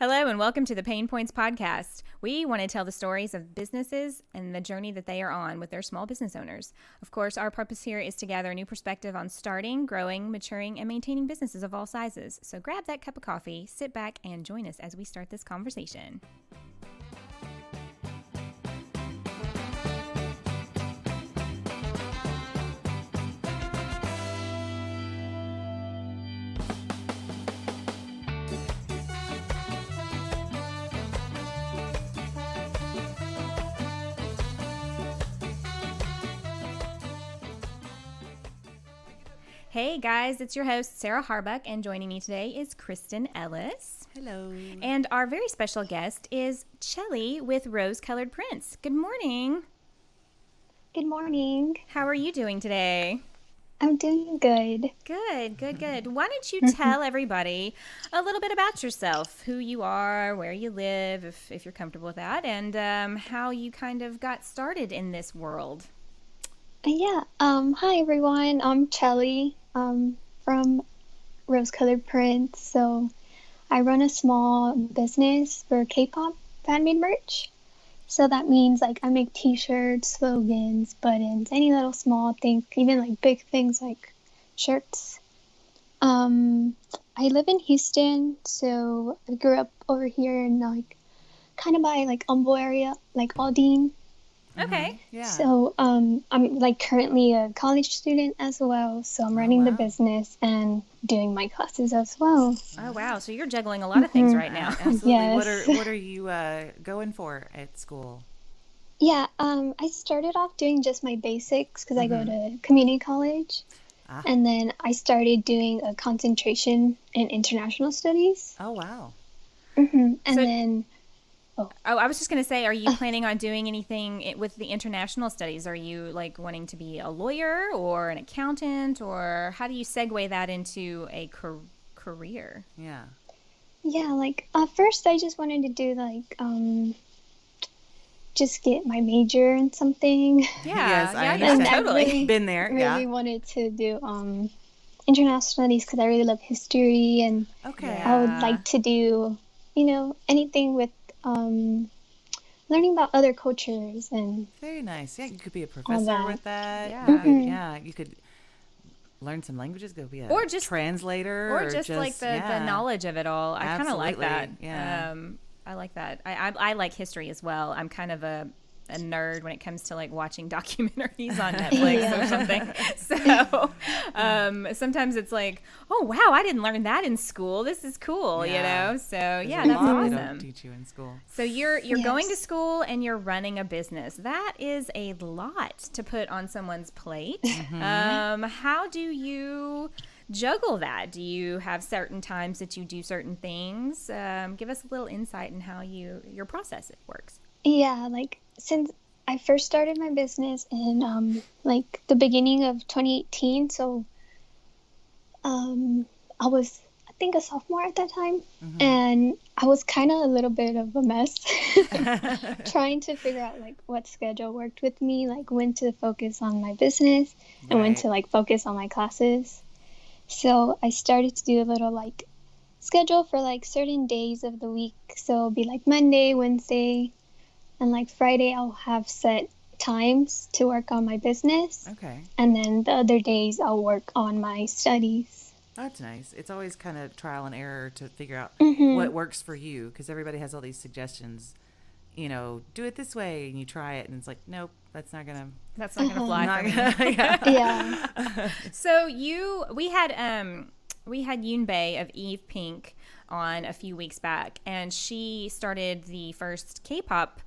Hello and welcome to the PaynePoints Podcast. We want to tell the stories of businesses and the journey that they are on with their small business owners. Of course, our purpose here is to gather a new perspective on starting, growing, maturing, and maintaining businesses of all sizes. So grab that cup of coffee, sit back, and join us as we start this conversation. Hey guys, it's your host Sarah Harbuck, and joining me today is Kristin Ellis. Hello. And our very special guest is Chelly with Rose Colored Prints. Good morning. Good morning. How are you doing today? I'm doing good. Good. Why don't you tell everybody a little bit about yourself, who you are, where you live, if you're comfortable with that, and how you kind of got started in this world. Hi everyone. I'm Chelly from Rose Colored Prints. So I run a small business for K-pop fan-made merch. So that means like I make t-shirts, slogans, buttons, any little small thing, even like big things like shirts. I live in Houston, so I grew up over here in like kind of by like Humble area, like Aldine. Okay. Yeah. So I'm like currently a college student as well. So I'm running the business and doing my classes as well. Oh wow! So you're juggling a lot of things right now. Absolutely. Yes. What are you going for at school? Yeah. I started off doing just my basics because I go to community college, and then I started doing a concentration in international studies. Oh wow. I was just going to say, are you planning on doing anything with the international studies? Are you like wanting to be a lawyer or an accountant, or how do you segue that into a career? Yeah. Yeah, like first I just wanted to do like just get my major in something. Yes, I understand. Totally. Really, Been there. Really wanted to do international studies because I really love history, and Okay. I would like to do, anything with learning about other cultures and Very nice. Yeah, you could be a professor with that. Yeah. You could learn some languages. Go be a Or just translator, or just like the knowledge of it all. I kind of like that. Yeah. I like that. I like history as well. I'm kind of a nerd when it comes to like watching documentaries on Netflix or something. So sometimes it's like, oh wow, I didn't learn that in school. This is cool, So There's that's a lot they awesome. don't teach you in school. So you're going to school and you're running a business. That is a lot to put on someone's plate. How do you juggle that? Do you have certain times that you do certain things? Give us a little insight in how your process works. yeah, like since I first started my business in like the beginning of 2018, so I was I think a sophomore at that time, and I was kind of a little bit of a mess trying to figure out like what schedule worked with me, like when to focus on my business and when to like focus on my classes. So I started to do a little like schedule for like certain days of the week. So it'll be like Monday, Wednesday, and like Friday I'll have set times to work on my business. Okay. And then the other days I'll work on my studies. That's nice. It's always kind of trial and error to figure out what works for you, because everybody has all these suggestions. Do it this way, and you try it, and it's like, nope, that's not gonna fly for me. Yeah. So we had Yoon Bae of Eve Pink on a few weeks back, and she started the first K-pop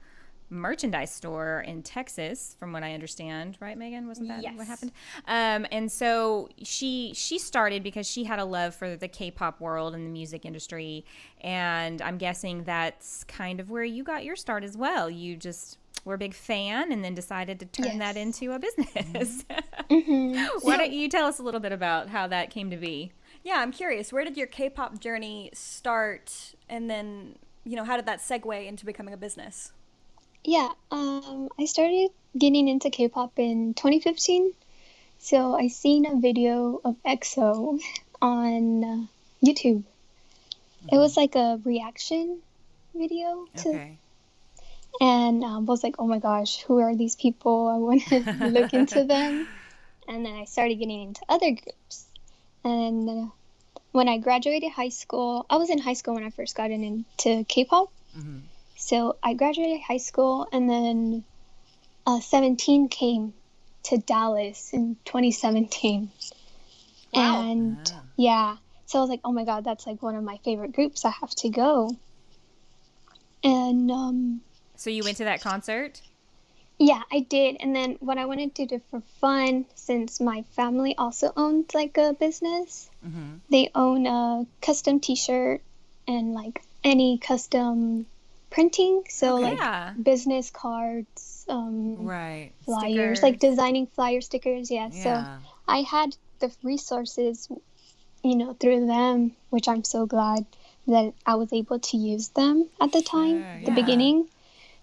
merchandise store in Texas, from what I understand, right, Megan? Wasn't that what happened? And so she started because she had a love for the K-pop world and the music industry, and I'm guessing that's kind of where you got your start as well. You just were a big fan and then decided to turn that into a business. Why don't you tell us a little bit about how that came to be? Yeah, I'm curious. Where did your K-pop journey start, and then, how did that segue into becoming a business? Yeah, I started getting into K-pop in 2015. So I seen a video of EXO on YouTube. It was like a reaction video to, Okay. and was like, oh my gosh, who are these people? I want to look into them. And then I started getting into other groups. And when I graduated high school, I was in high school when I first got into K-pop. Mm-hmm. So I graduated high school, and then 17 came to Dallas in 2017. Wow. And Wow. yeah, so I was like, oh my God, that's like one of my favorite groups. I have to go. And So you went to that concert? yeah, I did. And then what I wanted to do for fun, since my family also owns like a business, Mm-hmm. they own a custom t-shirt and like any custom printing. So Okay. like Yeah. business cards, Right. flyers, Stickers. like designing flyer stickers. Yeah. So Yeah. I had the resources, through them, which I'm so glad that I was able to use them at the time, Sure, the yeah. beginning.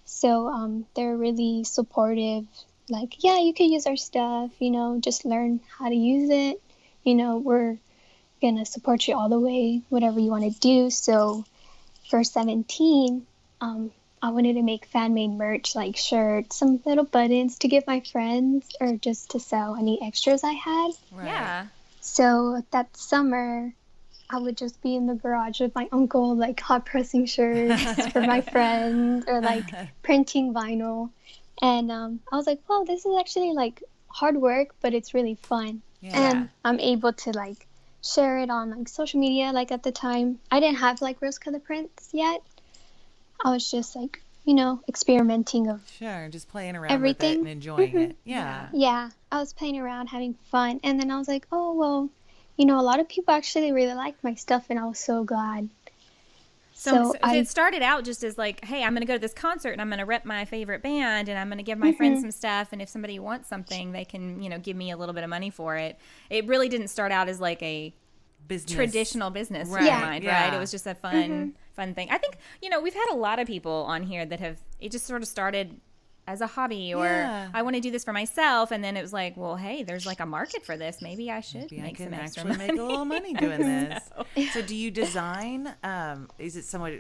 So they're really supportive. Like, yeah, you could use our stuff, just learn how to use it. We're going to support you all the way, whatever you want to do. So for 17, I wanted to make fan-made merch, like shirts, some little buttons to give my friends or just to sell any extras I had. Right. Yeah. So that summer, I would just be in the garage with my uncle, like hot pressing shirts for my friends or like printing vinyl. And I was like, wow, this is actually like hard work, but it's really fun. Yeah. And I'm able to like share it on like social media. Like at the time, I didn't have like rose colored prints yet. I was just like, experimenting of Sure. Just playing around with everything. it and enjoying it. Yeah. Yeah, I was playing around, having fun, and then I was like, oh, well, a lot of people actually really liked my stuff, and I was so glad. So it started out just as like, hey, I'm going to go to this concert and I'm going to rep my favorite band and I'm going to give my friends some stuff. And if somebody wants something, they can, give me a little bit of money for it. It really didn't start out as like a Business. traditional business in Right, your mind, right? yeah. It was just a fun thing. I think, we've had a lot of people on here that it just sort of started as a hobby or Yeah. I want to do this for myself. And then it was like, well, hey, there's like a market for this. Maybe I should Maybe I make can some extra actually money. make a little money doing this. So do you design? Is it somewhat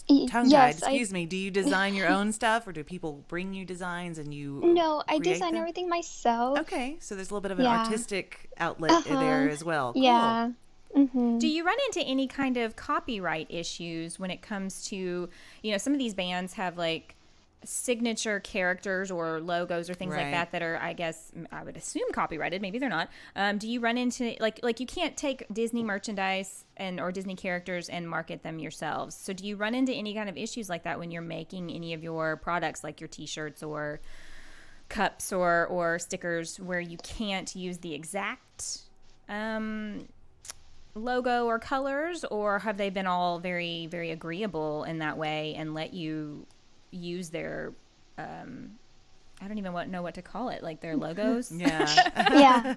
tongue-tied? Yes, Excuse me. Do you design your own stuff, or do people bring you designs and you? No, I create design them? everything myself. Okay, so there's a little bit of an Yeah. artistic outlet there as well. Cool. Yeah. Mm-hmm. Do you run into any kind of copyright issues when it comes to, some of these bands have like signature characters or logos or things like Right. that are, I guess, I would assume copyrighted. Maybe they're not. Do you run into like you can't take Disney merchandise or Disney characters and market them yourselves. So do you run into any kind of issues like that when you're making any of your products, like your T-shirts or cups or stickers, where you can't use the exact logo or colors, or have they been all very, very agreeable in that way and let you use their I don't even know what to call it, like their logos? Yeah. Yeah.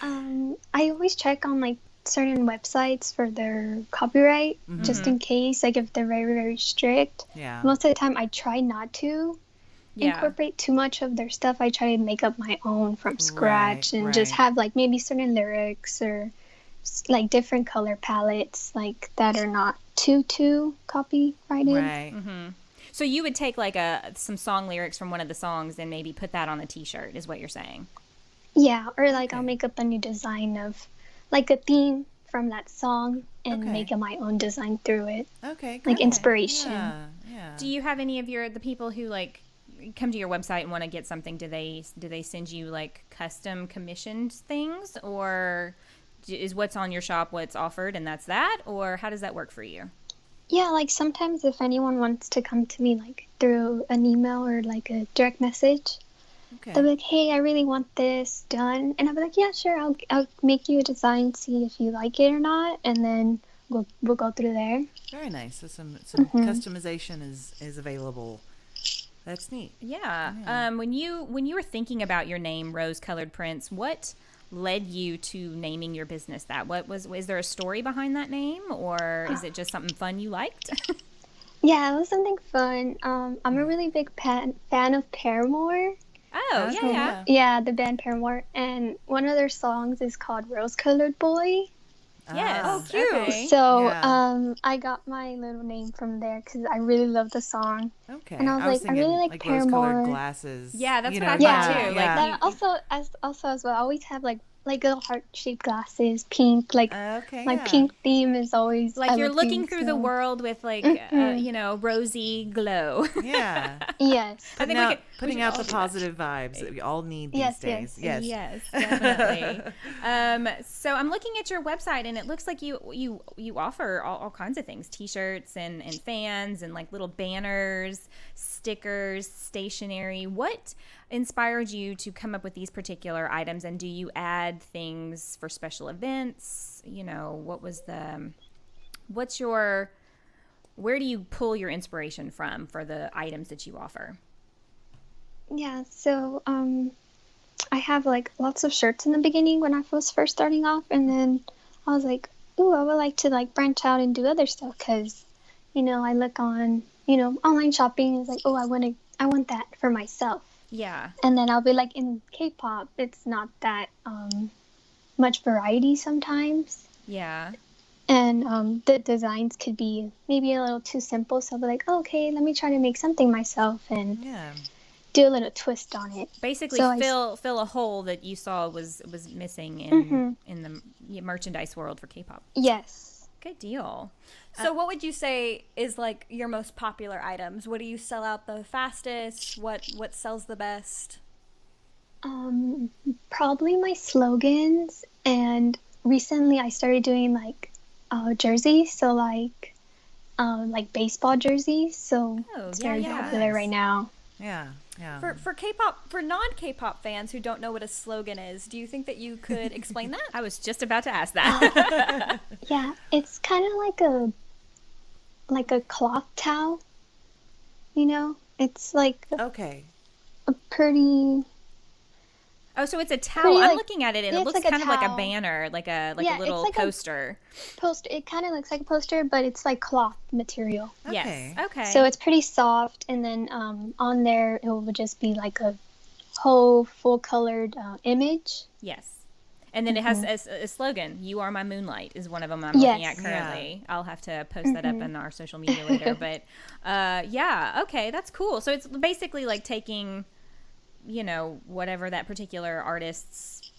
I always check on like certain websites for their copyright, just in case, like if they're very, very strict. Yeah. Most of the time, I try not to incorporate too much of their stuff. I try to make up my own from scratch and just right. have like maybe certain lyrics or like different color palettes like that are not too copyrighted. Right. So you would take like some song lyrics from one of the songs and maybe put that on a T-shirt, is what you're saying? Yeah, or like Okay. I'll make up a new design of like a theme from that song and Okay. make my own design through it. Okay. Like good. inspiration. Yeah. Yeah. Do you have any of the people who like come to your website and want to get something? Do they send you like custom commissioned things, or is what's on your shop what's offered and that's that, or how does that work for you? Yeah, like sometimes if anyone wants to come to me like through an email or like a direct message, Okay. they'll be like, hey, I really want this done. And I'll be like, yeah, sure, I'll make you a design, see if you like it or not, and then we'll go through there. Very nice. So some customization is available. That's neat. Yeah. When you were thinking about your name, Rose Colored Prints, what led you to naming your business that? Was there a story behind that name, or is it just something fun you liked? Yeah, it was something fun. I'm a really big fan of Paramore. Oh, Okay. yeah. Yeah, the band Paramore. And one of their songs is called Rose Colored Boy. Yes. Oh, cute. Okay. So Yeah. I got my little name from there because I really love the song. Okay. And I was like, I thinking really like rose-colored Paramore. glasses. Yeah, that's you what know, I thought Yeah, too. Yeah. that also as well. I always have like little heart-shaped glasses, pink. Like Okay. my Yeah. pink theme is always Like I you're love looking pink, through the so- world with like, Mhm. rosy glow. Yeah. Yes. I think Putting we out should the all do that. positive vibes that we all need these Yes, days. yes. Yes, definitely. So I'm looking at your website, and it looks like you offer all kinds of things: T-shirts and fans and like little banners, stickers, stationery. What inspired you to come up with these particular items, and do you add things for special events? Where do you pull your inspiration from for the items that you offer? Yeah, so I have like lots of shirts in the beginning when I was first starting off, and then I was like, ooh, I would like to like branch out and do other stuff because, I look on, online shopping is like, oh, I want that for myself. Yeah. And then I'll be like, in K-pop, it's not that much variety sometimes. Yeah. And the designs could be maybe a little too simple. So I'll be like, oh, okay, let me try to make something myself and Yeah. do a little twist on it. Basically, So fill a hole that you saw was missing in the merchandise world for K-pop. Yes. Good deal. So what would you say is like your most popular items? What do you sell out the fastest? What sells the best? Probably my slogans. And recently I started doing like jerseys. So like baseball jerseys. So it's very popular right now. Yeah. Yeah. For K-pop, for non-K-pop fans who don't know what a slogan is, do you think that you could explain that? I was just about to ask that. Yeah, it's kind of like a cloth towel. It's like Okay. a pretty. Oh, so it's a towel. Pretty, I'm like- looking at it, and yeah, it it's looks like a kind of like a towel. banner, like a Yeah, it's little like a- poster. Poster. It kind of looks like a poster, but it's like cloth material. Yes. Okay. So it's pretty soft, and then on there it will just be like a whole full colored image. Yes. And then it has a slogan. "You are my moonlight" is one of them I'm looking at Yes. currently. I'll have to post that up on our social media later. But yeah, okay, that's cool. So it's basically like taking, whatever that particular artist's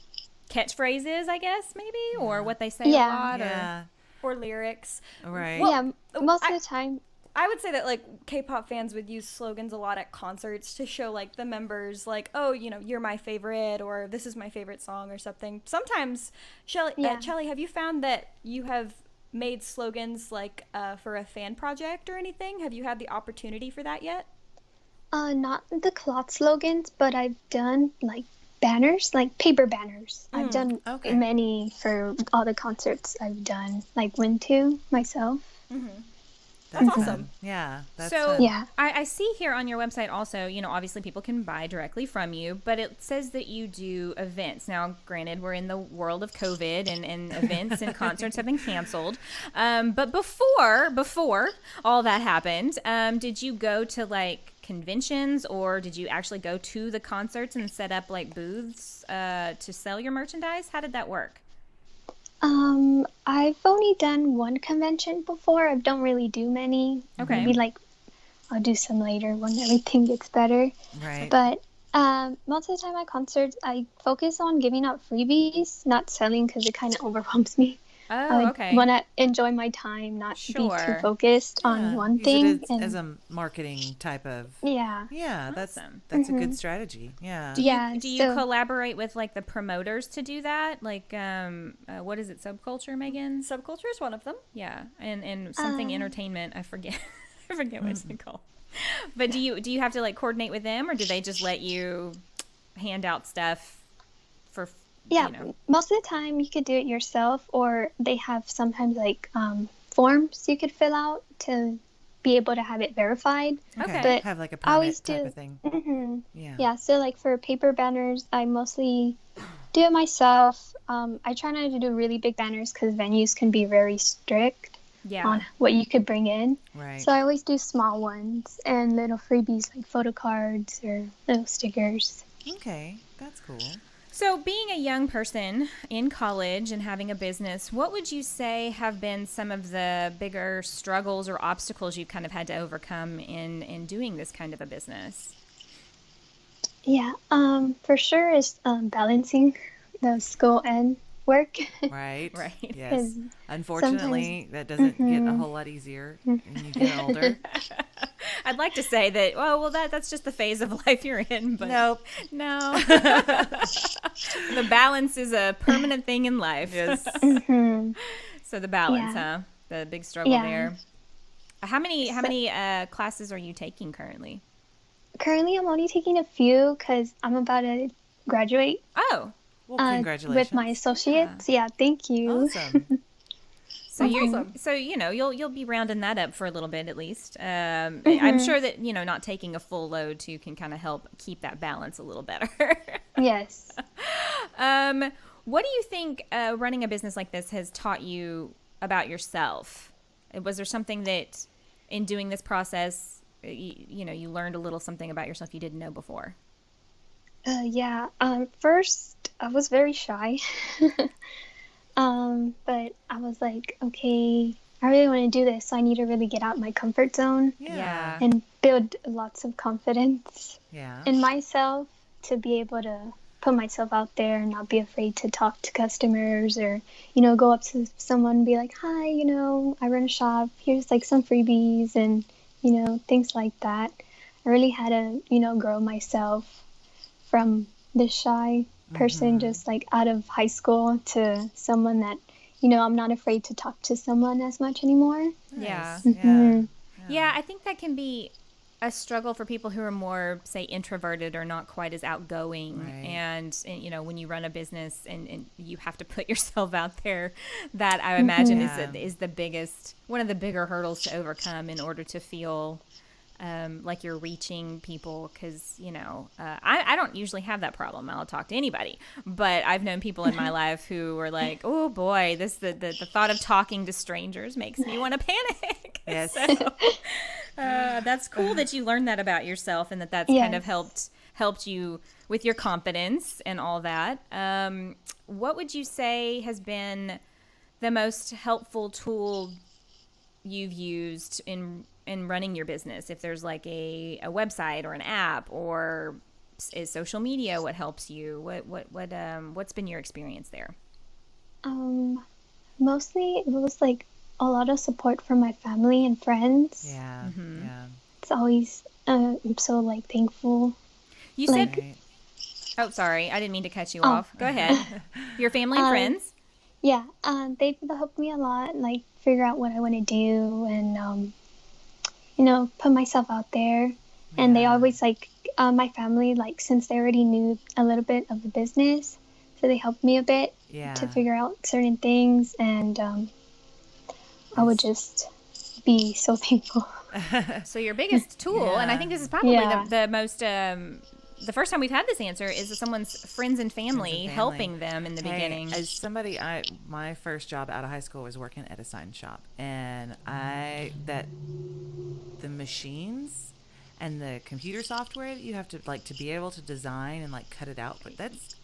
catchphrase is, I guess, maybe, or what they say a Yeah. lot. Yeah. Or lyrics? Right. Yeah, most I- of the time. I would say that like K-pop fans would use slogans a lot at concerts to show like the members like, oh, you're my favorite, or this is my favorite song or something. Sometimes, Chelly, Yeah. Chelly, have you found that you have made slogans like for a fan project or anything? Have you had the opportunity for that yet? Not the cloth slogans, but I've done like banners, like paper banners. I've done okay. many for all the concerts I've done, like went to myself. That's fun. awesome. Yeah. That's So fun. Yeah. I see here on your website also, obviously people can buy directly from you, but it says that you do events. Now, granted, we're in the world of COVID and events and concerts have been canceled. But before all that happened, did you go to like conventions, or did you actually go to the concerts and set up like booths to sell your merchandise? How did that work? I've only done one convention before. I don't really do many. Okay. Maybe like I'll do some later when everything gets better. Right. But most of the time at concerts, I focus on giving out freebies, not selling because it kind of overwhelms me. Oh, I okay. want to enjoy my time, not be Sure. too focused on one Use thing. it and as a marketing type of. yeah. Yeah, Awesome. that's a good strategy. Yeah. Yeah. Do you so- collaborate with like the promoters to do that? Like, what is it? Subculture, Megan? Subculture is one of them. Yeah, and something entertainment. I forget. I forget what it's called. But do you have to like coordinate with them, or do they just let you hand out stuff for? Yeah, most of the time you could do it yourself, or they have sometimes like forms you could fill out to be able to have it verified. Okay. But Have like a I always permit type do. of thing. hmm Yeah. Yeah, so like for paper banners, I mostly do it myself. I try not to do really big banners because venues can be very strict Yeah. on what you could bring in. Right. So I always do small ones and little freebies like photo cards or little stickers. Okay, that's cool. So, being a young person in college and having a business, what would you say have been some of the bigger struggles or obstacles you kind of had to overcome in doing this kind of a business? Yeah, for sure is balancing the school and work. Right. Right. Yes. Unfortunately, that doesn't get a whole lot easier when you get older. I'd like to say that, well, that's just the phase of life you're in, but Nope. no. The balance is a permanent thing in life. Yes. So the balance, Yeah. huh? The big struggle Yeah. there. How many classes are you taking currently? Currently, I'm only taking a few because I'm about to graduate Oh, Well, congratulations. with my associates. Yeah, thank you. Awesome. so awesome. you'll be rounding that up for a little bit at least. I'm sure that not taking a full load too can kind of help keep that balance a little better. Yes. What do you think running a business like this has taught you about yourself? Was there something that in doing this process, you learned a little something about yourself you didn't know before? Yeah. First, I was very shy. But I was like, okay, I really want to do this, so I need to really get out my comfort zone Yeah. and build lots of confidence Yeah. in myself to be able to put myself out there and not be afraid to talk to customers or, go up to someone and be like, hi, I run a shop. Here's like some freebies and, things like that. I really had to, grow myself from this shy person just like out of high school to someone that, I'm not afraid to talk to someone as much anymore. Yeah. Yeah. Yeah, I think that can be a struggle for people who are more, say, introverted or not quite as outgoing. Right. And when you run a business and you have to put yourself out there, that I imagine is the biggest, one of the bigger hurdles to overcome in order to feel like you're reaching people. Because, I don't usually have that problem. I'll talk to anybody. But I've known people in my life who were like, oh boy, the thought of talking to strangers makes me want to panic. Yes. So, that's cool that you learned that about yourself and that's kind of helped you with your confidence and all that. What would you say has been the most helpful tool you've used in running your business? If there's like a website or an app or is social media what helps you? What's been your experience there? Mostly it was like a lot of support from my family and friends. Yeah. Yeah. It's always I'm so like thankful. You Like- said, oh, sorry, I didn't mean to cut you off. Go ahead. Your family and friends? Yeah, they've helped me a lot, like figure out what I want to do and put myself out there. And they always like my family, like since they already knew a little bit of the business, so they helped me a bit to figure out certain things, and I would just be so thankful. So your biggest tool, and I think this is probably Yeah. the most, the first time we've had this answer is someone's friends and family helping them in the beginning. As somebody, my first job out of high school was working at a sign shop, and the machines and the computer software that you have to like to be able to design and like cut it out, but that's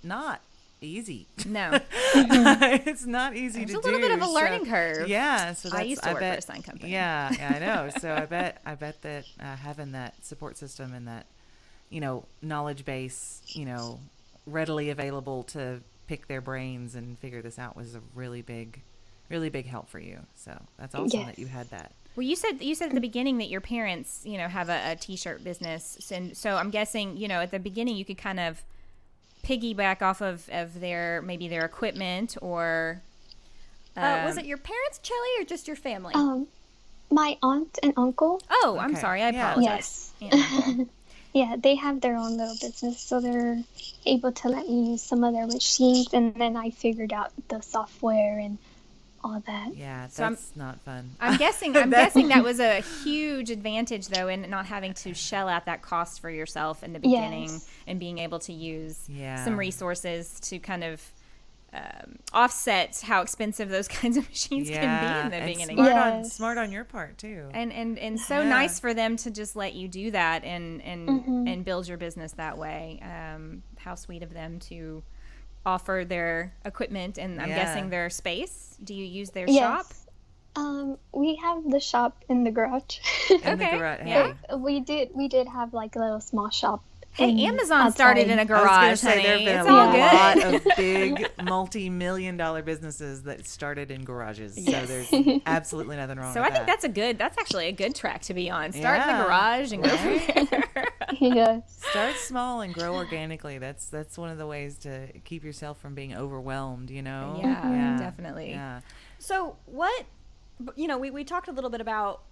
not easy. No. It's not easy There's to a little do. bit of a learning curve. Yeah, so that's, I used to work for a sign company. Yeah, I know. So I bet that having that support system and that knowledge base, readily available to pick their brains and figure this out was a really big help for you. So that's awesome that you had that. Well, you said at the beginning that your parents, have a t-shirt business, and so I'm guessing, at the beginning you could kind of piggyback off of their equipment or. Was it your parents, Chelly, or just your family? My aunt and uncle. Oh, I'm Okay. sorry. I Yeah. apologize. Yes. Aunt and uncle. Yeah, they have their own little business, so they're able to let me use some of their machines, and then I figured out the software and all that. Yeah, So that's not fun. I'm guessing that was a huge advantage, though, in not having to shell out that cost for yourself in the beginning Yes. and being able to use Yeah. some resources to kind of offset how expensive those kinds of machines can be in the and beginning. Smart on your part too. And so nice for them to just let you do that and build your business that way. How sweet of them to offer their equipment and I'm guessing their space. Do you use their shop? We have the shop in the garage. In the garage. Hey. We did have like a little small shop. Hey, Amazon started in a I was garage, going to say, honey. there have been It's a all good. lot of big multi-million-dollar businesses that started in garages. So there's absolutely nothing wrong So with I think that. that's actually a good track to be on. Start in the garage and go from there. Yes. Start small and grow organically. That's one of the ways to keep yourself from being overwhelmed, you know? Yeah, definitely. Yeah. So what, we talked a little bit about,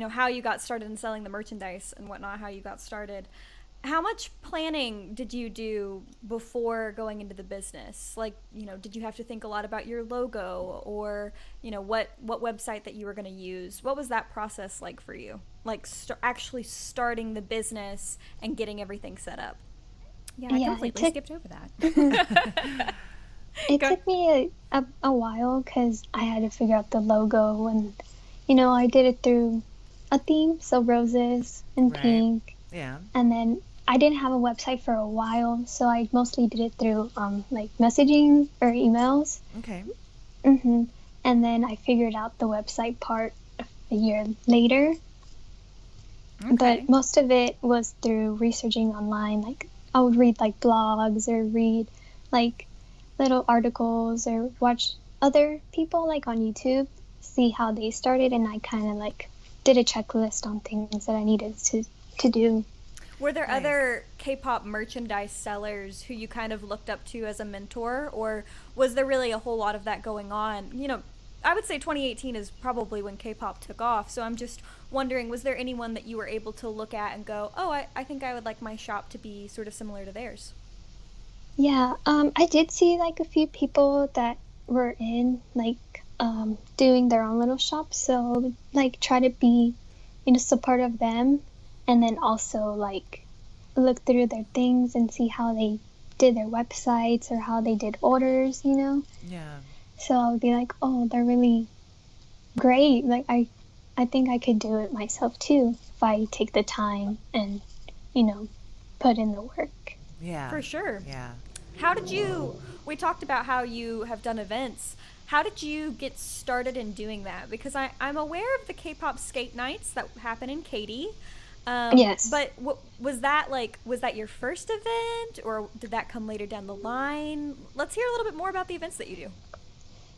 how you got started in selling the merchandise and whatnot, how you got started. How much planning did you do before going into the business? Like, did you have to think a lot about your logo or, what website that you were going to use? What was that process like for you? Like actually starting the business and getting everything set up? Yeah, I completely skipped over that. It took me a while because I had to figure out the logo and, I did it through a theme, so roses and pink. Yeah. And then I didn't have a website for a while, so I mostly did it through like messaging or emails. Okay. And then I figured out the website part a year later. Okay. But most of it was through researching online. Like I would read like blogs or read like little articles or watch other people like on YouTube, see how they started, and I kind of like did a checklist on things that I needed to do. Were there other K-pop merchandise sellers who you kind of looked up to as a mentor, or was there really a whole lot of that going on? I would say 2018 is probably when K-pop took off, so I'm just wondering, was there anyone that you were able to look at and go, oh, I think I would like my shop to be sort of similar to theirs? Yeah, I did see like a few people that were in like doing their own little shops, so like try to be support of them. And then also, like, look through their things and see how they did their websites or how they did orders, Yeah. So I would be like, oh, they're really great. Like, I think I could do it myself, too, if I take the time and, put in the work. Yeah. For sure. Yeah. We talked about how you have done events. How did you get started in doing that? Because I'm aware of the K-pop skate nights that happen in Katy. Yes. But was that your first event, or did that come later down the line? Let's hear a little bit more about the events that you do.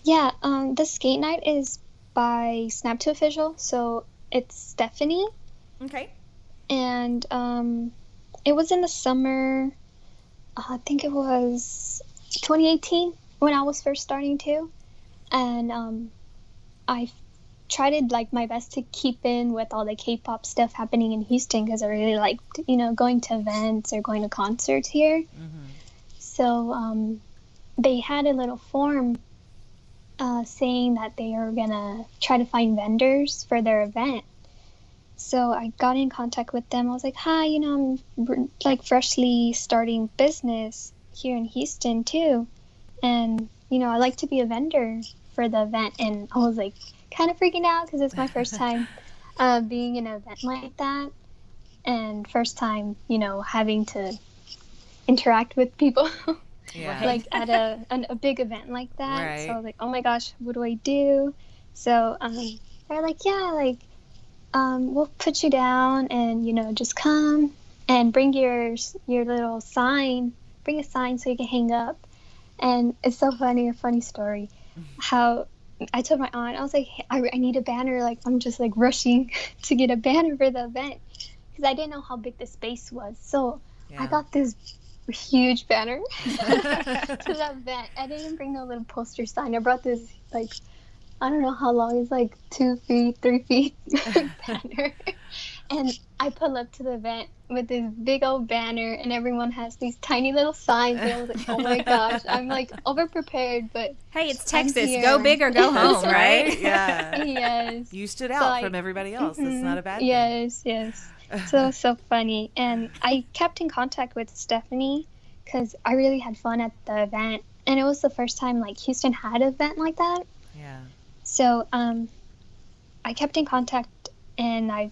Yeah, the skate night is by Snap2Official, so it's Stephanie. Okay. And it was in the summer, I think it was 2018 when I was first starting too. And I tried like my best to keep in with all the K-pop stuff happening in Houston because I really liked, going to events or going to concerts here. So they had a little form saying that they are gonna try to find vendors for their event. So I got in contact with them. I was like, hi, I'm like freshly starting business here in Houston too. And, I like to be a vendor for the event. And I was like kind of freaking out because it's my first time being in an event like that. And first time, having to interact with people like at a big event like that. Right. So I was like, oh my gosh, what do I do? So they're like, yeah, like, we'll put you down and, just come and bring your little sign, bring a sign so you can hang up. And it's so funny, a funny story, how I told my aunt, I was like, hey, I need a banner. Like, I'm just like rushing to get a banner for the event because I didn't know how big the space was. So I got this huge banner to the event. I didn't bring no little poster sign. I brought this, like, I don't know how long, it's like 2 feet, 3 feet banner. And I pull up to the event with this big old banner and everyone has these tiny little signs. And I was like, oh my gosh, I'm like over prepared, but hey, it's Texas. Go big or go home, right? Yeah. Yes. You stood out from everybody else. That's not a bad thing. Yes. So funny. And I kept in contact with Stephanie because I really had fun at the event. and it was the first time like Houston had an event like that. Yeah. So I kept in contact, and I've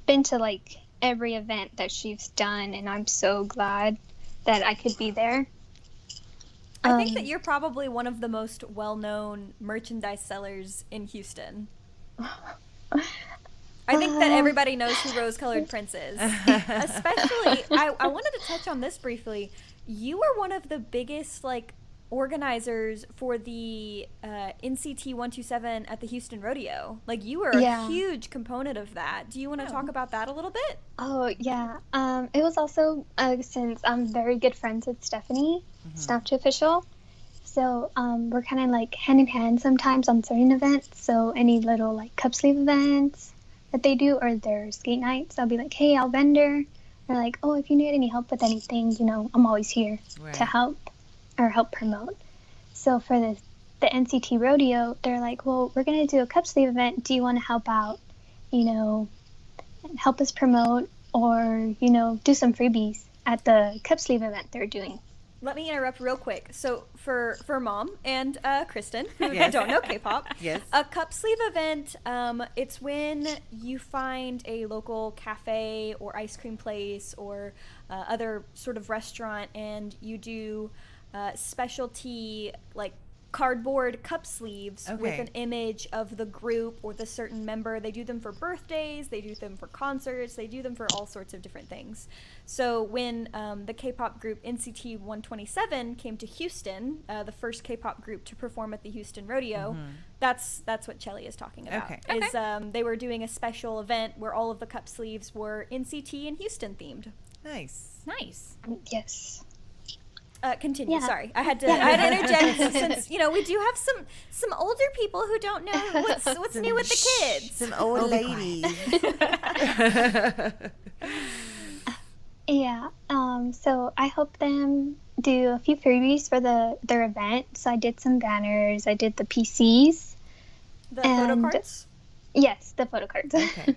been to like every event that she's done, and I'm so glad that I could be there. I think that you're probably one of the most well-known merchandise sellers in Houston. I think that everybody knows who Rose Colored Prince is. Especially, I wanted to touch on this briefly. You were one of the biggest, like, organizers for the NCT 127 at the Houston Rodeo. Like, you were a huge component of that. Do you want to talk about that a little bit? Oh, yeah. It was also, since I'm very good friends with Stephanie, Snapchat Official, so we're kind of like hand in hand sometimes on certain events. So any little like cup sleeve events that they do, or their skate nights, I'll be like, hey, I'll vendor. They're like, oh, if you need any help with anything, you know, I'm always here to help or help promote. So for the NCT Rodeo, they're like, well, we're going to do a cup sleeve event. Do you want to help out, you know, help us promote, or, you know, do some freebies at the cup sleeve event they're doing? Let me interrupt real quick. So for Mom and Kristin, who don't know K-pop, a cup sleeve event, it's when you find a local cafe or ice cream place or other sort of restaurant, and you do specialty like cardboard cup sleeves with an image of the group or the certain member. They do them for birthdays, they do them for concerts, they do them for all sorts of different things. So when the K-pop group NCT 127 came to Houston, the first K-pop group to perform at the Houston Rodeo, that's what Chelly is talking about. Is they were doing a special event where all of the cup sleeves were NCT and Houston themed. Nice. Yes. Continue. Yeah. Sorry, I had to interject since you know we do have some older people who don't know what's new with the kids. Some old ladies. Yeah. So I helped them do a few freebies for their event. So I did some banners. I did the PCs. The photo cards. Yes, the photo cards. Okay.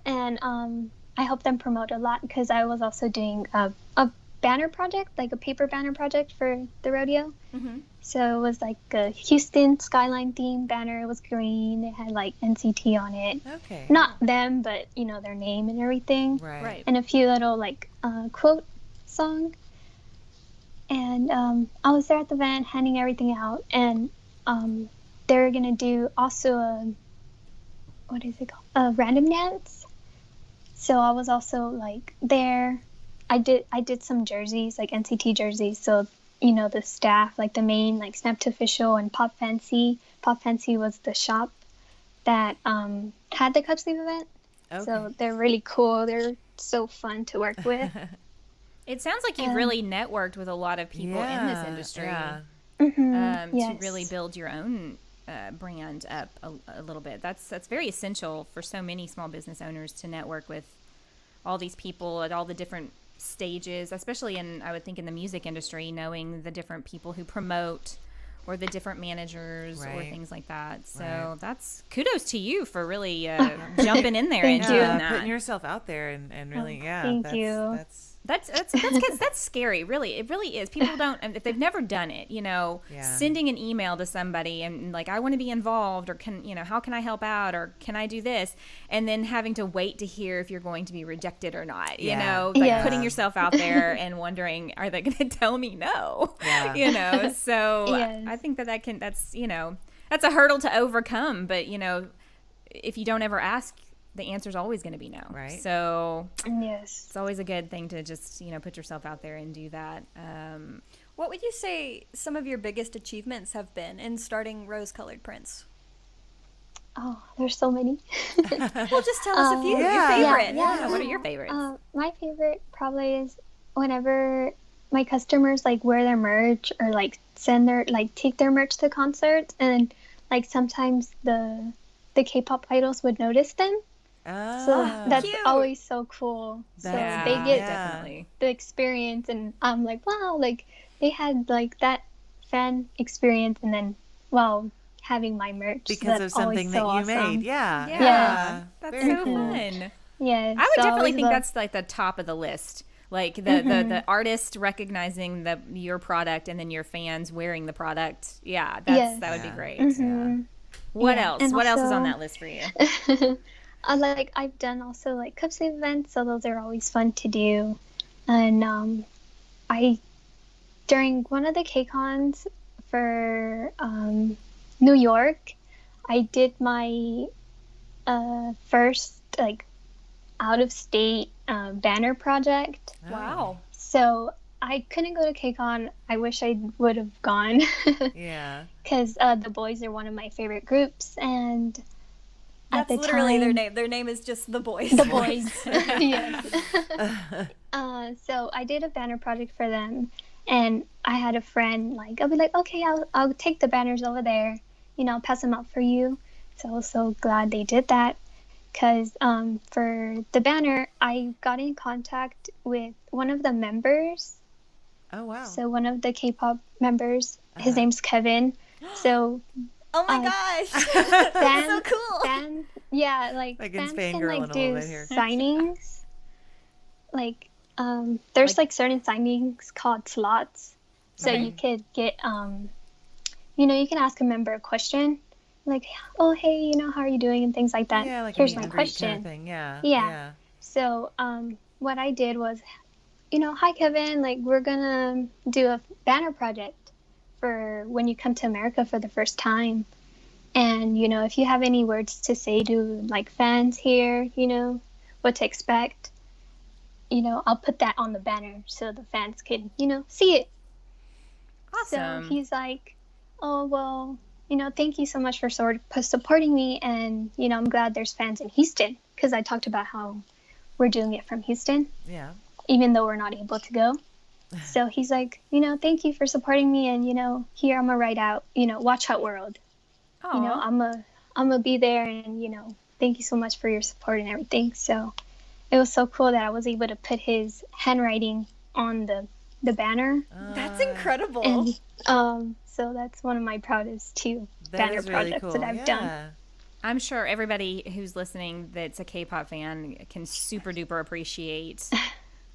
And I helped them promote a lot because I was also doing a banner project, like a paper banner project for the rodeo. So it was like a Houston skyline themed banner. It was green. It had like NCT on it. Okay. Not them, but you know, their name and everything. Right. And a few little like quote song. And I was there at the event handing everything out, and they were gonna do also a random dance. So I was also like there. I did some jerseys, like NCT jerseys. So, you know, the staff, like the main, like Snapchat Official and Pop Fancy. Pop Fancy was the shop that had the cup sleeve event. So they're really cool. They're so fun to work with. It sounds like you've really networked with a lot of people in this industry Yes. to really build your own brand up a little bit. That's very essential for so many small business owners to network with all these people at all the different stages, especially I would think in the music industry, knowing the different people who promote or the different managers or things like that. So that's kudos to you for really jumping in there and doing that. Putting yourself out there and really, Thank you. That's scary. Really, it really is. People don't, if they've never done it, you know, sending an email to somebody and like, I want to be involved, or how can I help out, or can I do this, and then having to wait to hear if you're going to be rejected or not. You know, like putting yourself out there and wondering, are they going to tell me no? You know, so I think that's that's a hurdle to overcome. But you know, if you don't ever ask, the answer is always going to be no. Right. So it's always a good thing to just, put yourself out there and do that. What would you say some of your biggest achievements have been in starting Rose Colored Prince? Oh, there's so many. Well, just tell us a few. Your favorite. Yeah. What are your favorites? My favorite probably is whenever my customers like wear their merch or like take their merch to concerts, and like sometimes the K-pop idols would notice them. So that's always so cool. So they get definitely the experience, and I'm like, wow, like they had like that fan experience, and then having my merch because of something that you made. Yeah. That's so fun. Yeah, I would definitely think that's like the top of the list. Like the artist recognizing your product and then your fans wearing the product. Yeah, that would be great. Mm-hmm. What else? And What else is also- on that list for you? I've done also like cup sleeve events, so those are always fun to do. And during one of the KCONs for New York, I did my first like out of state banner project. Wow. So I couldn't go to KCON. I wish I would have gone Yeah. because the boys are one of my favorite groups, and at That's the literally time, their name. Their name is just the boys. The boys. Yes. So I did a banner project for them, and I had a friend like I'll be like, okay, I'll take the banners over there, I'll pass them out for you. So I was so glad they did that, because for the banner I got in contact with one of the members. Oh wow. So one of the K-pop members, his name's Kevin. So Oh my gosh. fans, That's so cool. fans, yeah, Like in fans can fangirling like a do little bit here. signings. Like there's like certain signings called slots. So Okay. you could get you can ask a member a question, like, oh hey, how are you doing, and things like that. Yeah, like Here's a my meet and greet question. kind of thing. Yeah. Yeah. So what I did was, hi Kevin, like we're gonna do a banner project for when you come to America for the first time. And, if you have any words to say to like fans here, what to expect, I'll put that on the banner so the fans can, see it. Awesome. So he's like, oh, well, thank you so much for supporting me. And, I'm glad there's fans in Houston, because I talked about how we're doing it from Houston, Yeah. even though we're not able to go. So he's like, thank you for supporting me. And, here I'm going to write out, Watch Out World. Aw. I'm going to be there. And, thank you so much for your support and everything. So it was so cool that I was able to put his handwriting on the banner. That's incredible. And so that's one of my proudest two That banner is really projects cool. that I've yeah. done. I'm sure everybody who's listening that's a K-pop fan can super duper appreciate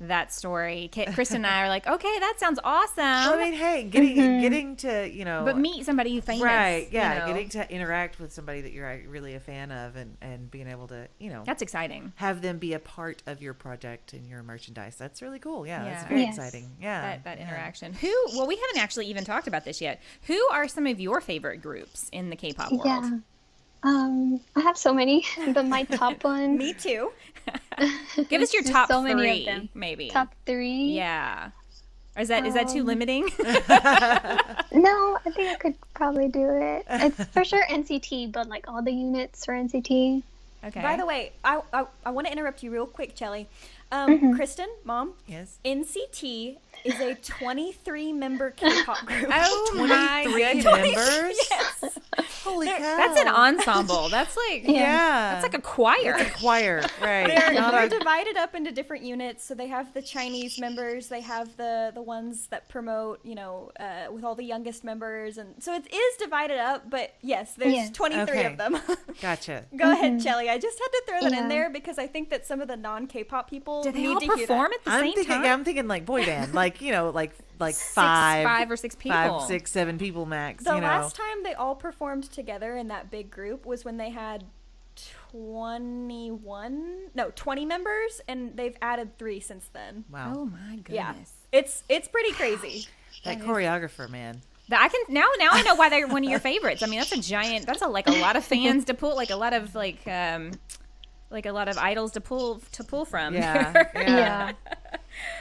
that story. Kristin and I are like, okay, that sounds awesome. Well, I mean, hey, getting to but meet somebody famous. right, yeah, you know. getting to interact with somebody that you're really a fan of, and being able to, That's exciting. have them be a part of your project and your merchandise. That's really cool. Yeah, that's Yeah. very Yes. exciting. Yeah, That yeah. interaction. Well, we haven't actually even talked about this yet. Who are some of your favorite groups in the K-pop world? Yeah. I have so many, but my top one. Me too. Give us your There's top so many of three, them. maybe. Top three? Yeah. Or is that too limiting? No, I think I could probably do it. It's for sure NCT, but like all the units for NCT. Okay. By the way, I want to interrupt you real quick, Chelly. Kristin, Mom, Yes. NCT is a 23-member K-pop group. Oh my 23 goodness. members. Yes. Holy cow. That's an ensemble. That's like Yeah. that's like a choir. choir, right? They're Not a- divided up into different units. So they have the Chinese members, they have the ones that promote, with all the youngest members, and so it is divided up. But yes, there's Yes. 23 Okay. of them. Gotcha. Go ahead, Chelly. I just had to throw that in Yeah. there because I think that some of the non-K-pop people Do they need all to hear perform that. at the I'm same thinking, time? yeah, I'm thinking like boy band, like like Five or six people. 5, 6, 7 people max. The last time they all performed together in that big group was when they had 20 members, and they've added 3 since then. Wow, Oh my goodness. Yeah, it's pretty crazy. that choreographer, man. I can now I know why they're one of your favorites. I mean, that's a lot of fans to pull, like a lot of like a lot of idols to pull from. Yeah, Yeah.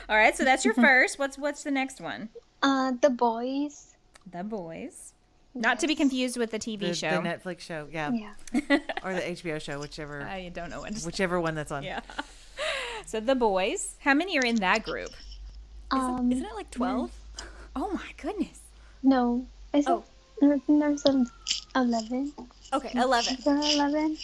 All right, so that's your first. What's the next one? The Boys. The Boys. Not to be confused with the TV The show. Netflix show, yeah, Yeah. or the HBO show, whichever I don't know what. whichever one that's on. Yeah. So The Boys. How many are in that group? Isn't it like 12? Oh my goodness. No. Is Oh. it? There's 11. Okay, 11. Is there 11?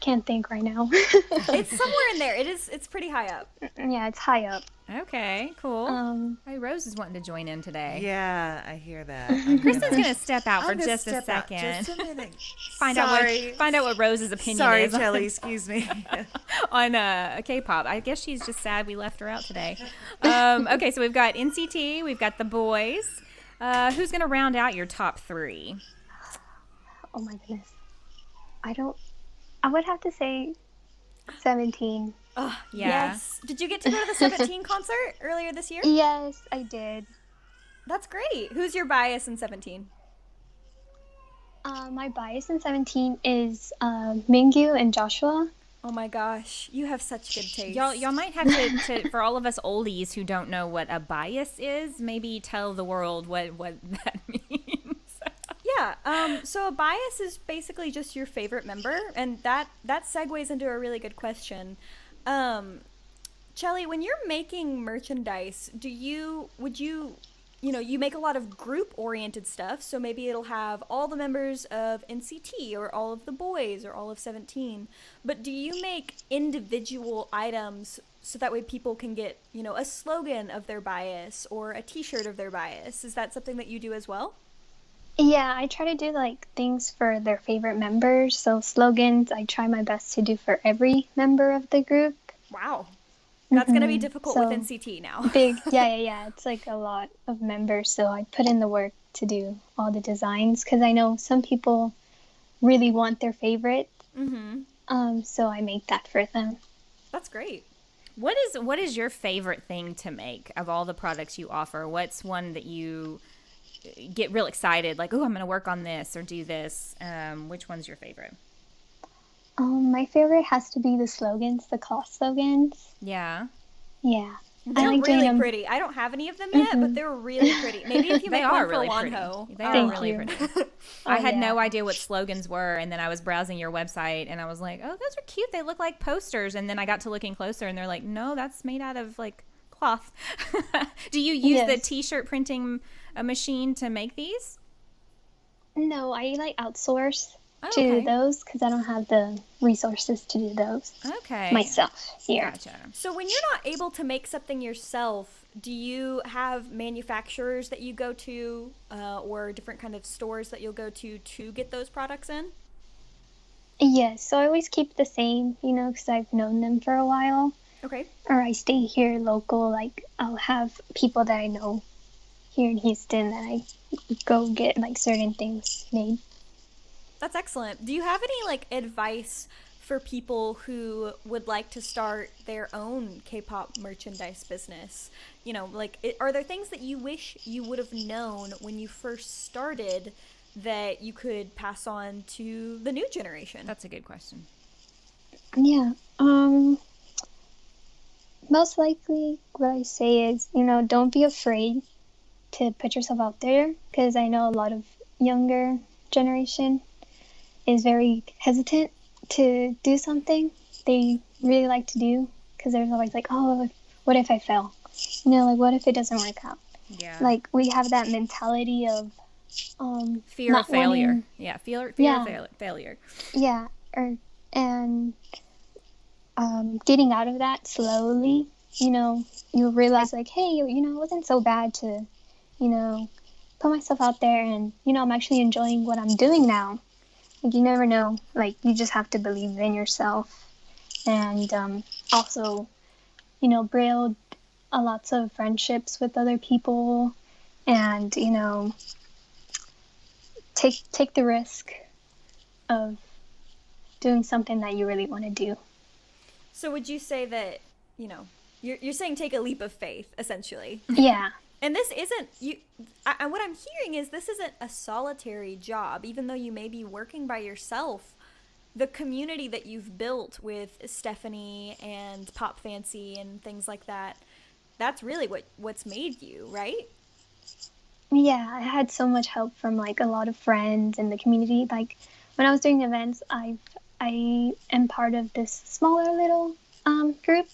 can't think right now. It's somewhere in there. It's pretty high up. Yeah, it's high up. Okay, cool. Hey, Rose is wanting to join in today. Yeah, I hear that. Kristen's gonna step out for I'm gonna just a step out second. just a minute. Find out what Rose's opinion Sorry, is Chelly, excuse me. on K-pop. I guess she's just sad we left her out today. Okay, so we've got NCT, we've got the boys. Who's gonna round out your top 3? Oh my goodness. I would have to say 17. Oh, Yeah. yes. Did you get to go to the 17 concert earlier this year? Yes, I did. That's great. Who's your bias in 17? My bias in 17 is Mingyu and Joshua. Oh my gosh, you have such good taste. Y'all might have to for all of us oldies who don't know what a bias is, maybe tell the world what that means. Yeah. So a bias is basically just your favorite member, and that segues into a really good question. Chelly, when you're making merchandise, would you make a lot of group-oriented stuff, so maybe it'll have all the members of NCT or all of the boys or all of 17, but do you make individual items so that way people can get, a slogan of their bias or a t-shirt of their bias? Is that something that you do as well? Yeah, I try to do like things for their favorite members. So slogans, I try my best to do for every member of the group. Wow. That's going to be difficult So, with NCT now. Big, yeah. It's like a lot of members, so I put in the work to do all the designs because I know some people really want their favorite. So I make that for them. That's great. What is your favorite thing to make of all the products you offer? What's one that you get real excited, like, oh, I'm going to work on this or do this? Which one's your favorite? My favorite has to be the slogans, the cloth slogans. Yeah. Yeah. They're I like doing really them. pretty. I don't have any of them yet, but they're really pretty. Maybe if you They make are one really for pretty. Wonho. They are Thank really you. pretty. I had yeah. no idea what slogans were, and then I was browsing your website, and I was like, oh, those are cute. They look like posters. And then I got to looking closer, and they're like, no, that's made out of, like, cloth. Do you use the Yes. T-shirt printing machine to make these? No, I like outsource Oh, to okay. those because I don't have the resources to do those Okay. myself here. Gotcha. So when you're not able to make something yourself, do you have manufacturers that you go to or different kind of stores that you'll go to get those products in? Yes, so I always keep the same, because I've known them for a while. Okay. Or I stay here local, like I'll have people that I know here in Houston that I go get like certain things made. That's excellent. Do you have any like advice for people who would like to start their own K-pop merchandise business? Are there things that you wish you would have known when you first started that you could pass on to the new generation? That's a good question. Yeah. Most likely what I say is, don't be afraid to put yourself out there because I know a lot of younger generation is very hesitant to do something they really like to do because there's always like, oh, what if I fail? What if it doesn't work out? Yeah. Like we have that mentality of Fear not of failure. wanting- Yeah, fear Yeah. of failure. Yeah, and getting out of that slowly, you'll realize like, hey, it wasn't so bad to, put myself out there and, I'm actually enjoying what I'm doing now. Like, you never know. Like, you just have to believe in yourself and also, build lots of friendships with other people and, take the risk of doing something that you really want to do. So would you say that, you're saying take a leap of faith, essentially? Yeah. And this isn't what I'm hearing is this isn't a solitary job, even though you may be working by yourself. The community that you've built with Stephanie and Pop Fancy and things like that, that's really what's made you, right? Yeah, I had so much help from like a lot of friends in the community. Like when I was doing events, I am part of this smaller little group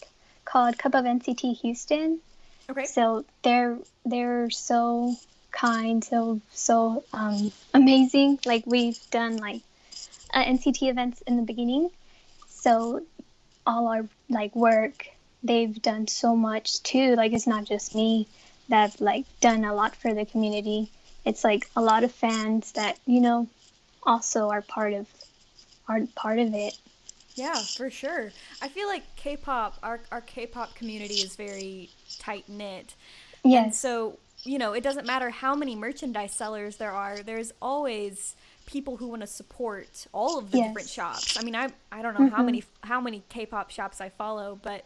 called Cup of NCT Houston. Okay. So they're so kind, so amazing. Like we've done like NCT events in the beginning, So all our like work, they've done so much too. Like it's not just me that have like done a lot for the community. It's like a lot of fans that, also are part of it. Yeah, for sure. I feel like K-pop, our K-pop community is very tight knit. And Yes. so, it doesn't matter how many merchandise sellers there are, there's always people who want to support all of the different Yes. shops. I mean, I don't know how many K-pop shops I follow, but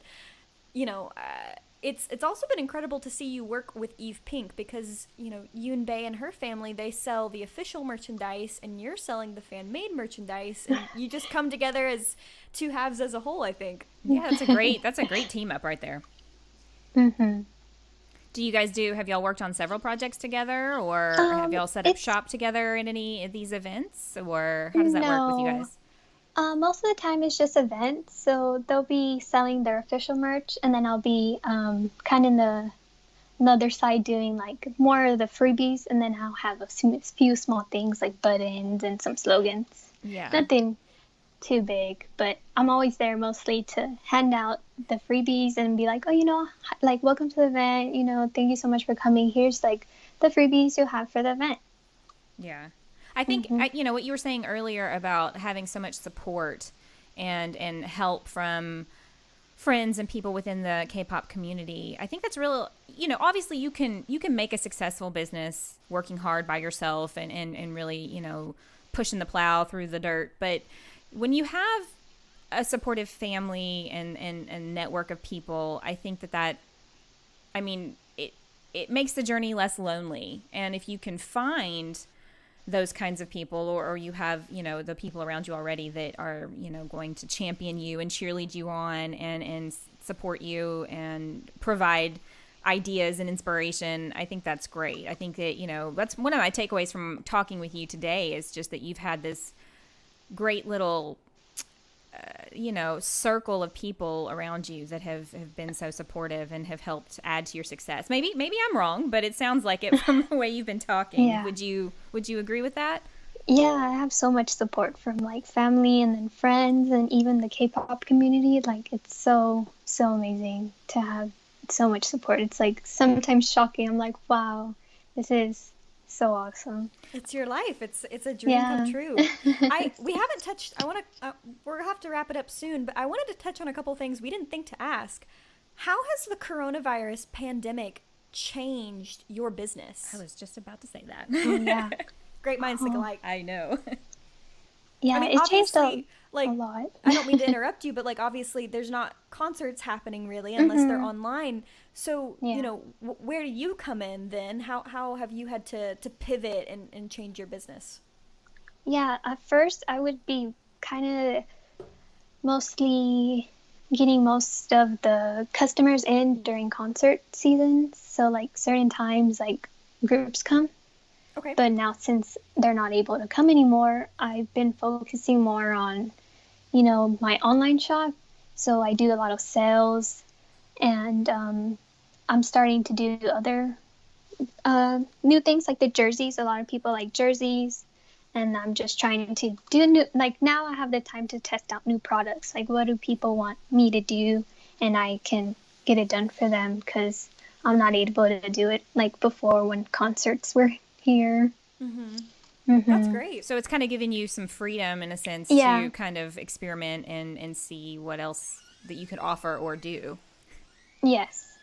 it's also been incredible to see you work with Eve Pink because, Yoon Bae and her family, they sell the official merchandise and you're selling the fan-made merchandise and you just come together as two halves as a whole, I think. Yeah, that's a great team up right there. Mm-hmm. Have y'all worked on several projects together, or have y'all set up It's shop together in any of these events, or how does that work with you no. guys? Most of the time it's just events, so they'll be selling their official merch, and then I'll be kind of in the other side doing like more of the freebies, and then I'll have a few small things like buttons and some slogans. Yeah. Nothing too big, but I'm always there mostly to hand out the freebies and be like, oh, like welcome to the event, thank you so much for coming. Here's like the freebies you'll have for the event. Yeah. I think, what you were saying earlier about having so much support and help from friends and people within the K-pop community. I think that's real, obviously you can make a successful business working hard by yourself and really, pushing the plow through the dirt. But when you have a supportive family and network of people, I think it makes the journey less lonely. And if you can find those kinds of people, or you have, the people around you already that are, going to champion you and cheerlead you on and support you and provide ideas and inspiration, I think that's great. I think that, that's one of my takeaways from talking with you today is just that you've had this great little circle of people around you that have been so supportive and have helped add to your success. Maybe I'm wrong, but it sounds like it from the way you've been talking. Yeah. Would you agree with that? Yeah, I have so much support from like family and then friends and even the K-pop community. Like it's so amazing to have so much support. It's like sometimes shocking. I'm like, wow, this is so awesome. It's your life. It's a dream come true. We haven't touched. We're gonna have to wrap it up soon, but I wanted to touch on a couple things we didn't think to ask. How has the coronavirus pandemic changed your business? I was just about to say that. Yeah. Great minds think alike. I know. Yeah, I mean, it changed a like, lot. I don't mean to interrupt you, but like obviously there's not concerts happening really unless they're online. So, where do you come in then? How have you had to pivot and change your business? Yeah, at first I would be kind of mostly getting most of the customers in during concert seasons. So like certain times like groups come. Okay. But now since they're not able to come anymore, I've been focusing more on, my online shop. So I do a lot of sales and I'm starting to do other new things like the jerseys. A lot of people like jerseys. And I'm just trying to do now I have the time to test out new products. Like what do people want me to do? And I can get it done for them because I'm not able to do it like before when concerts were here. That's great. So it's kind of giving you some freedom in a sense Yeah. to kind of experiment and see what else that you could offer or do. Yes.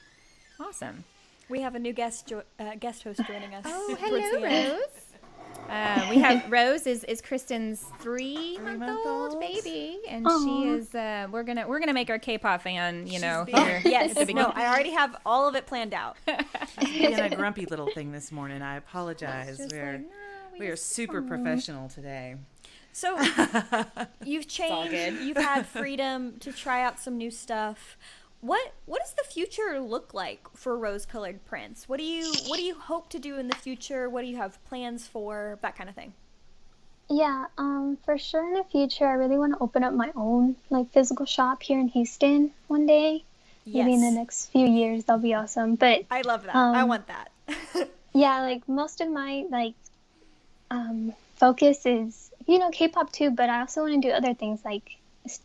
Awesome. We have a new guest host joining us. Oh, towards the end. Rose. We have Rose is Kristin's 3-month-old baby, and she is. We're gonna make her a K-pop fan. Here. Yes. No, I already have all of it planned out. Being a grumpy little thing this morning. I apologize. We are super professional today. So you've changed. You've had freedom to try out some new stuff. What does the future look like for rose-colored prints? What do you hope to do in the future? What do you have plans for? That kind of thing. Yeah, for sure in the future, I really want to open up my own like physical shop here in Houston one day. Maybe in the next few years, that'll be awesome. But I love that. I want that. yeah, like most of my like focus is K-pop too, but I also want to do other things like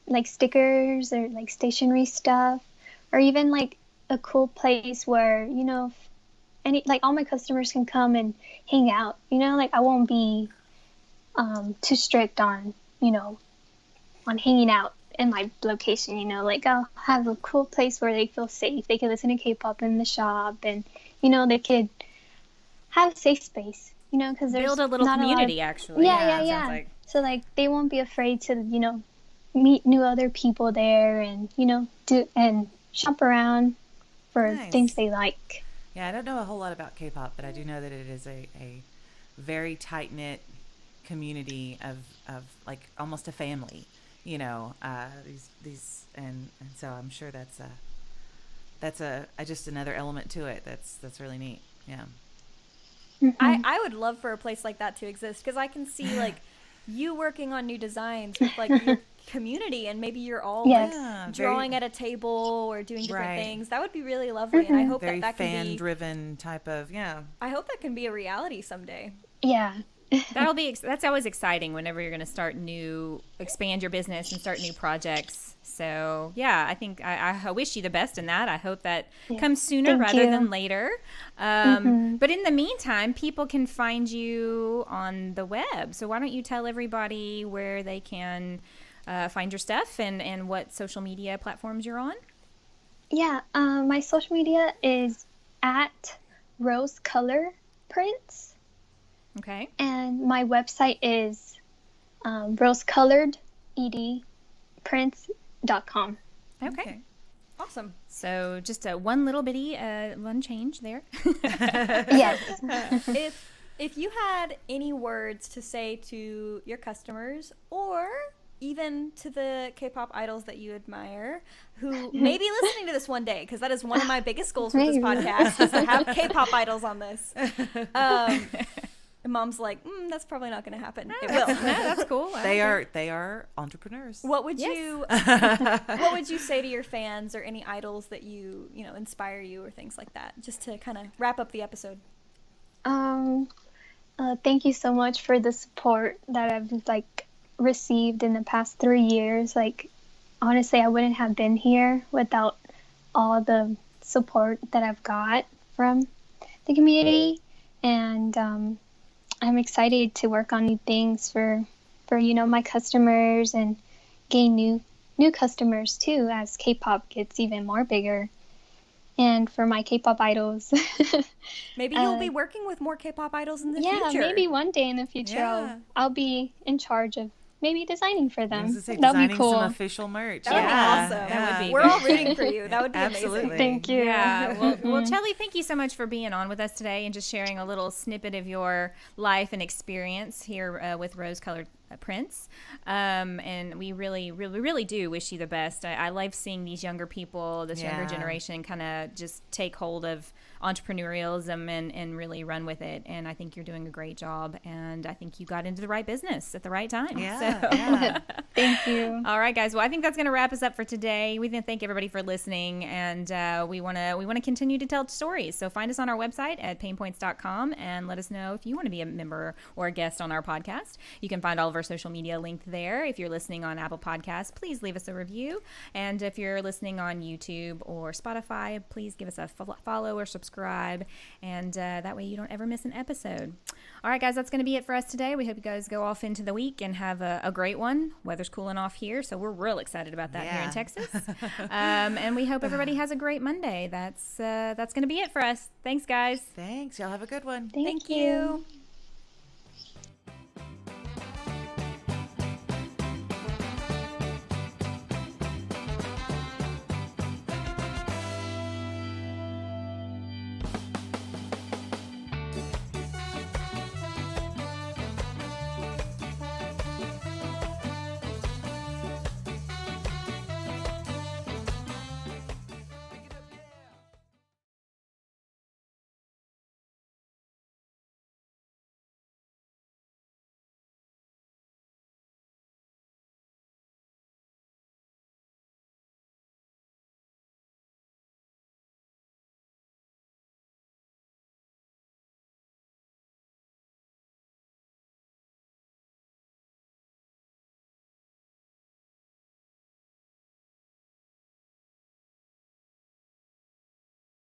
like stickers or like stationery stuff, or even like a cool place where, you know, any, like all my customers can come and hang out, you know, like I won't be too strict on, you know, on hanging out in my location, you know, like I'll have a cool place where they feel safe. They can listen to K-pop in the shop, and, you know, they could have a safe space, you know, because there's build a little not community, actually. Yeah. it sounds like. So like they won't be afraid to, you know, meet new other people there, and, you know, do and shop around for Nice. things they like. Yeah, I don't know a whole lot about K-pop, but I do know that it is a very tight-knit community of like almost a family, you know, these and so I'm sure that's just another element to it that's really neat. Yeah. I would love for a place like that to exist, because I can see like you working on new designs with like your community, and maybe you're all Yes. like drawing at a table or doing different Right. things. That would be really lovely, and I hope Very that can be. fan-driven type of, yeah. I hope that can be a reality someday. Yeah. That's always exciting whenever you're going to expand your business and start new projects. So yeah, I think I wish you the best in that. I hope that comes sooner Thank rather you. than later. But in the meantime, people can find you on the web. So why don't you tell everybody where they can find your stuff and what social media platforms you're on? Yeah, my social media is at Rose Color Prints, Okay. and my website is rosecolorededprints.com. Okay. Awesome. So just one little bitty one change there. Yes. If you had any words to say to your customers, or even to the K-pop idols that you admire, who may be listening to this one day, because that is one of my biggest goals with this Maybe. podcast, is to have K-pop idols on this. And Mom's like, that's probably not going to happen. It will. No, that's cool. They are entrepreneurs. What would Yes. you What would you say to your fans, or any idols that you know inspire you, or things like that, just to kind of wrap up the episode? Thank you so much for the support that I've like received in the past 3 years. Like, honestly, I wouldn't have been here without all the support that I've got from the community, and I'm excited to work on new things for you know, my customers, and gain new customers too as K-pop gets even more bigger, and for my K-pop idols. Maybe you'll be working with more K-pop idols in the Yeah, future. maybe one day in the future Yeah. I'll be in charge of maybe designing for I them. was gonna say, That'll be designing cool. some official merch. That would be awesome. That would be We're very all rooting for you. That would be Absolutely. amazing. Thank you. Yeah. Well, Chelly, thank you so much for being on with us today and just sharing a little snippet of your life and experience here with Rose Colored Prints. And we really do wish you the best. I love seeing these younger people, this younger Yeah. generation, kind of just take hold of entrepreneurialism and really run with it. And I think you're doing a great job. And I think you got into the right business at the right time. Yeah. So. Yeah. Thank you. All right, guys. Well, I think that's going to wrap us up for today. We want to thank everybody for listening, and we want to continue to tell stories. So find us on our website at PaynePoints.com and let us know if you want to be a member or a guest on our podcast. You can find all of our social media linked there. If you're listening on Apple Podcasts, please leave us a review. And if you're listening on YouTube or Spotify, please give us a follow or subscribe, and that way you don't ever miss an episode. All right, guys, that's going to be it for us today. We hope you guys go off into the week and have a great one. Weather's cooling off here, so we're real excited about that here in Yeah. Texas. And we hope everybody has a great Monday. That's going to be it for us. Thanks, guys. Thanks. Y'all have a good one. Thank you.